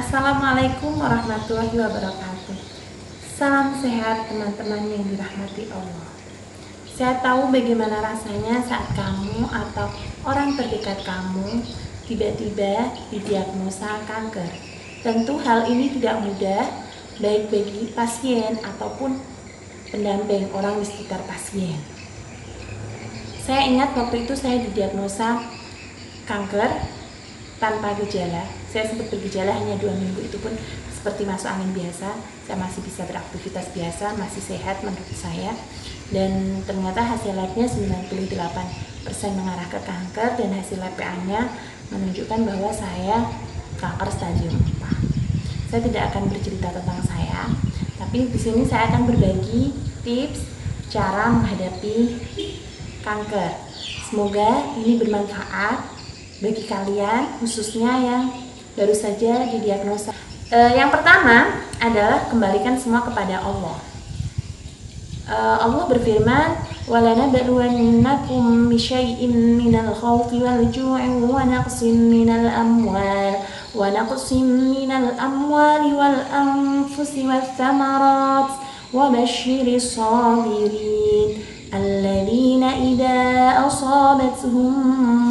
Assalamualaikum warahmatullahi wabarakatuh. Salam sehat teman-teman yang dirahmati Allah. Saya tahu bagaimana rasanya saat kamu atau orang terdekat kamu tiba-tiba didiagnosa kanker. Tentu hal ini tidak mudah, baik bagi pasien ataupun pendamping orang di sekitar pasien. Saya ingat waktu itu saya didiagnosa kanker tanpa gejala. Saya sempat bergejala hanya 2 minggu, itu pun seperti masuk angin biasa. Saya masih bisa beraktivitas biasa, masih sehat menurut saya. Dan ternyata hasil labnya 98% mengarah ke kanker, dan hasil lab PA-nya menunjukkan bahwa saya kanker stadium 4. Saya tidak akan bercerita tentang saya, tapi di sini saya akan berbagi tips cara menghadapi kanker. Semoga ini bermanfaat bagi kalian, khususnya yang baru saja didiagnosa. Yang pertama adalah kembalikan semua kepada Allah. Allah berfirman, وَلَنَبْلُوَنَّكُمْ بِشَيْءٍ مِّنَ الْخَوْفِ وَالْجُوعِ وَنَقْصٍ مِّنَ الْأَمْوَالِ وَالْأَنفُسِ وَالثَّمَرَاتِ وَبَشِّرِ الصَّابِرِينَ الَّذِينَ إِذَا أَصَابَتْهُم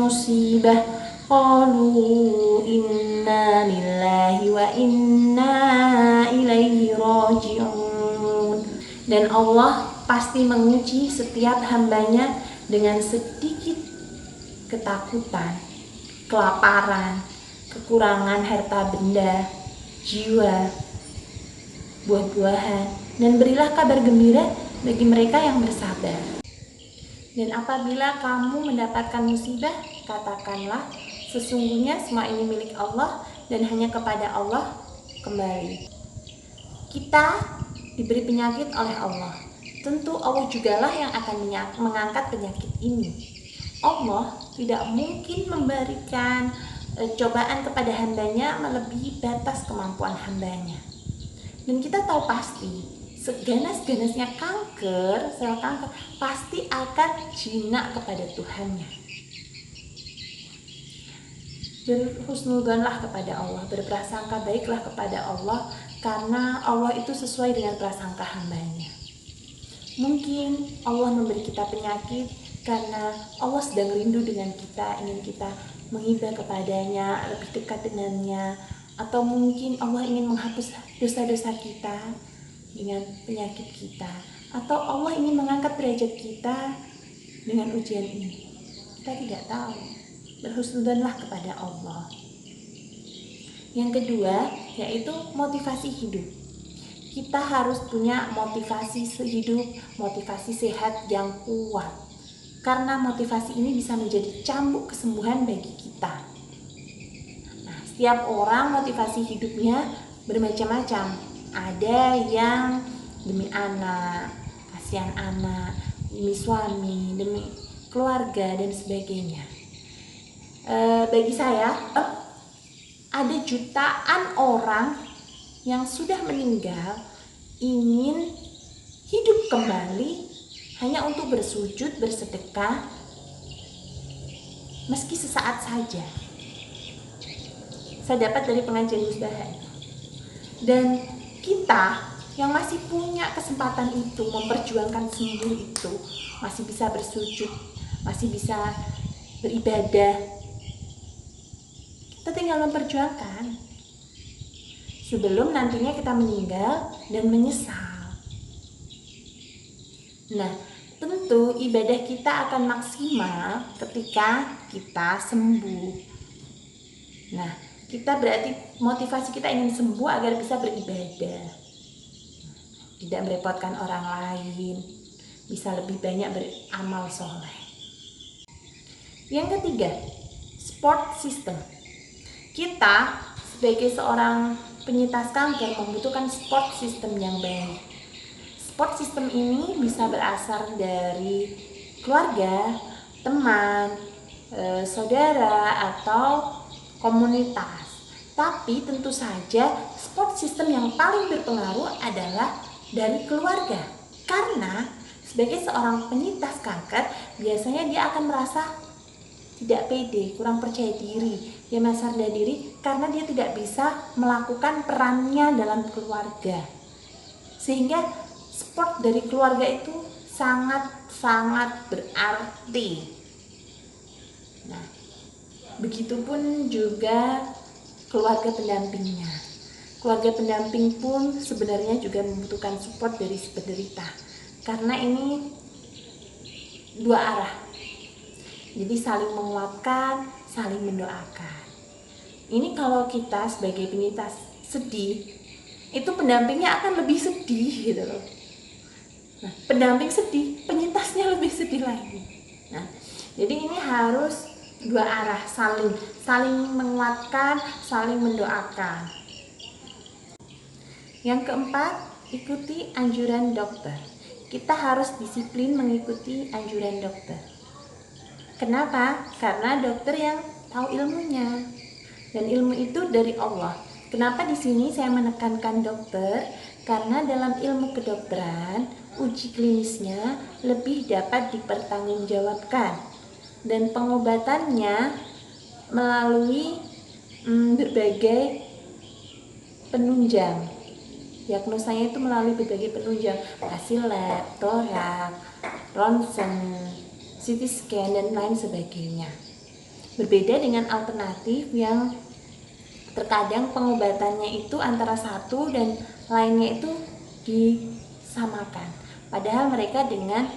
مُّصِيبَةٌ قالوا إنا لله وإنا إليه راجعون. Dan Allah pasti menguji setiap hambanya dengan sedikit ketakutan, kelaparan, kekurangan harta benda, jiwa, buah-buahan, dan berilah kabar gembira bagi mereka yang bersabar. Dan apabila kamu mendapatkan musibah, katakanlah, sesungguhnya semua ini milik Allah dan hanya kepada Allah kembali. Kita diberi penyakit oleh Allah. Tentu Allah jugalah yang akan mengangkat penyakit ini. Allah tidak mungkin memberikan cobaan kepada hambanya melebihi batas kemampuan hambanya. Dan kita tahu pasti, seganas-ganasnya kanker, sel kanker pasti akan jinak kepada Tuhannya. Berhusnudzonlah kepada Allah, berprasangka baiklah kepada Allah, karena Allah itu sesuai dengan prasangka hambanya. Mungkin Allah memberi kita penyakit karena Allah sedang rindu dengan kita, ingin kita menghibah kepadanya, lebih dekat dengannya, atau mungkin Allah ingin menghapus dosa-dosa kita dengan penyakit kita, atau Allah ingin mengangkat derajat kita dengan ujian ini. Kita tidak tahu. Berhusnudzonlah kepada Allah. Yang kedua, yaitu motivasi hidup. Kita harus punya motivasi hidup, motivasi sehat yang kuat. Karena motivasi ini bisa menjadi cambuk kesembuhan bagi kita. Nah, setiap orang motivasi hidupnya bermacam-macam. Ada yang demi anak, kasihan anak, demi suami, demi keluarga, dan sebagainya. Bagi saya, ada jutaan orang yang sudah meninggal ingin hidup kembali hanya untuk bersujud, bersedekah, meski sesaat saja. Saya dapat dari pengajian musbahan. Dan kita yang masih punya kesempatan itu, memperjuangkan sembuh itu, masih bisa bersujud, masih bisa beribadah, kita tinggal memperjuangkan sebelum nantinya kita meninggal dan menyesal. Nah, tentu ibadah kita akan maksimal ketika kita sembuh. Nah, kita berarti motivasi kita ingin sembuh agar bisa beribadah, tidak merepotkan orang lain, bisa lebih banyak beramal soleh. Yang ketiga, support system. Kita sebagai seorang penyintas kanker membutuhkan support system yang baik. Support system ini bisa berasal dari keluarga, teman, saudara, atau komunitas. Tapi tentu saja support system yang paling berpengaruh adalah dari keluarga. Karena sebagai seorang penyintas kanker, biasanya dia akan merasa tidak pede, kurang percaya diri, Dia merasa rendah diri karena dia tidak bisa melakukan perannya dalam keluarga. Sehingga support dari keluarga itu sangat-sangat berarti. Nah, begitupun juga keluarga pendampingnya. Keluarga pendamping pun sebenarnya juga membutuhkan support dari si penderita. Karena ini dua arah. Jadi saling menguatkan, saling mendoakan. Ini kalau kita sebagai penyintas sedih, itu pendampingnya akan lebih sedih gitu loh. Nah, pendamping sedih, penyintasnya lebih sedih lagi. Nah, jadi ini harus dua arah, saling menguatkan, saling mendoakan. Yang keempat, ikuti anjuran dokter. Kita harus disiplin mengikuti anjuran dokter. Kenapa? Karena dokter yang tahu ilmunya. Dan ilmu itu dari Allah. Kenapa di sini saya menekankan dokter? Karena dalam ilmu kedokteran, uji klinisnya lebih dapat dipertanggungjawabkan. Dan pengobatannya melalui berbagai penunjang. Diagnosanya itu melalui berbagai penunjang, hasil lab, torak, ronsen, CT scan, dan lain sebagainya. Berbeda dengan alternatif yang terkadang pengobatannya itu antara satu dan lainnya itu disamakan. Padahal mereka dengan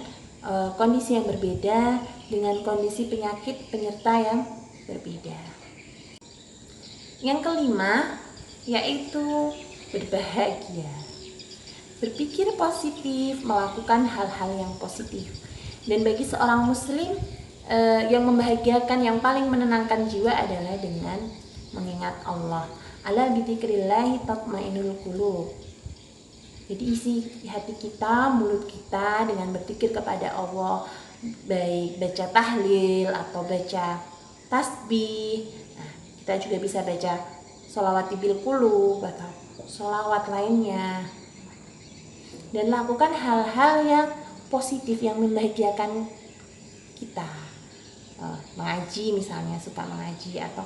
kondisi yang berbeda, dengan kondisi penyakit penyerta yang berbeda. Yang kelima, yaitu berbahagia. Berpikir positif, melakukan hal-hal yang positif. Dan bagi seorang muslim, yang membahagiakan, yang paling menenangkan jiwa adalah dengan mengingat Allah. Ala bidzikrillahi tatmainnul qulub. Jadi isi hati kita, mulut kita dengan berpikir kepada Allah, baik baca tahlil atau baca tasbih. Nah, kita juga bisa baca sholawat bil qulub atau sholawat lainnya. Dan lakukan hal-hal yang positif yang membahagiakan kita. Mengaji misalnya, suka mengaji, atau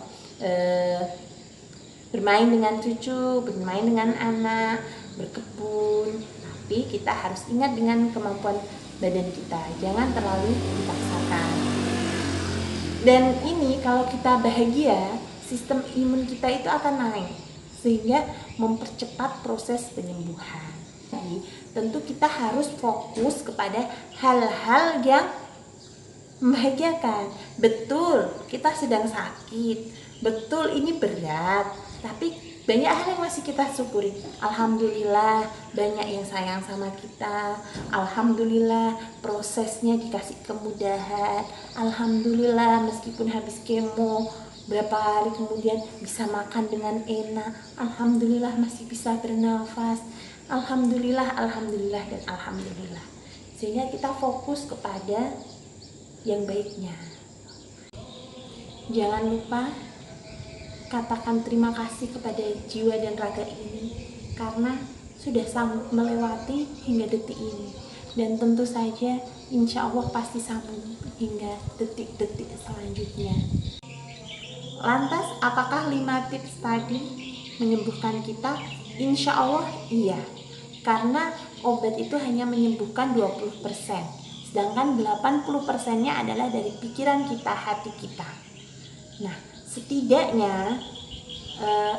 bermain dengan cucu, bermain dengan anak, berkebun. Tapi kita harus ingat dengan kemampuan badan kita, jangan terlalu dipaksakan. Dan ini kalau kita bahagia, sistem imun kita itu akan naik, sehingga mempercepat proses penyembuhan. Jadi tentu kita harus fokus kepada hal-hal yang membahagiakan. Betul, kita sedang sakit, betul ini berat, tapi banyak hal yang masih kita syukuri. Alhamdulillah banyak yang sayang sama kita. Alhamdulillah prosesnya dikasih kemudahan. Alhamdulillah meskipun habis kemo berapa hari kemudian bisa makan dengan enak. Alhamdulillah masih bisa bernafas. Alhamdulillah, alhamdulillah, dan alhamdulillah. Sehingga kita fokus kepada yang baiknya. Jangan lupa katakan terima kasih kepada jiwa dan raga ini karena sudah sanggup melewati hingga detik ini. Dan tentu saja insya Allah pasti sambung hingga detik-detik selanjutnya. Lantas apakah 5 tips tadi menyembuhkan kita? Insya Allah iya. Karena obat itu hanya menyembuhkan 20%. Sedangkan 80%-nya adalah dari pikiran kita, hati kita. Nah, setidaknya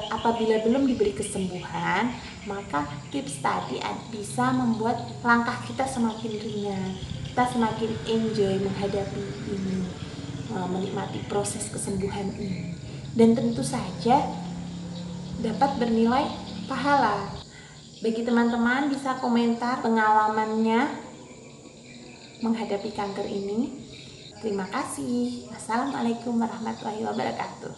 apabila belum diberi kesembuhan, maka tips tadi bisa membuat langkah kita semakin ringan. Kita semakin enjoy menghadapi ini, menikmati proses kesembuhan ini. Dan tentu saja dapat bernilai pahala. Bagi teman-teman bisa komentar pengalamannya menghadapi kanker ini. Terima kasih. Wassalamualaikum warahmatullahi wabarakatuh.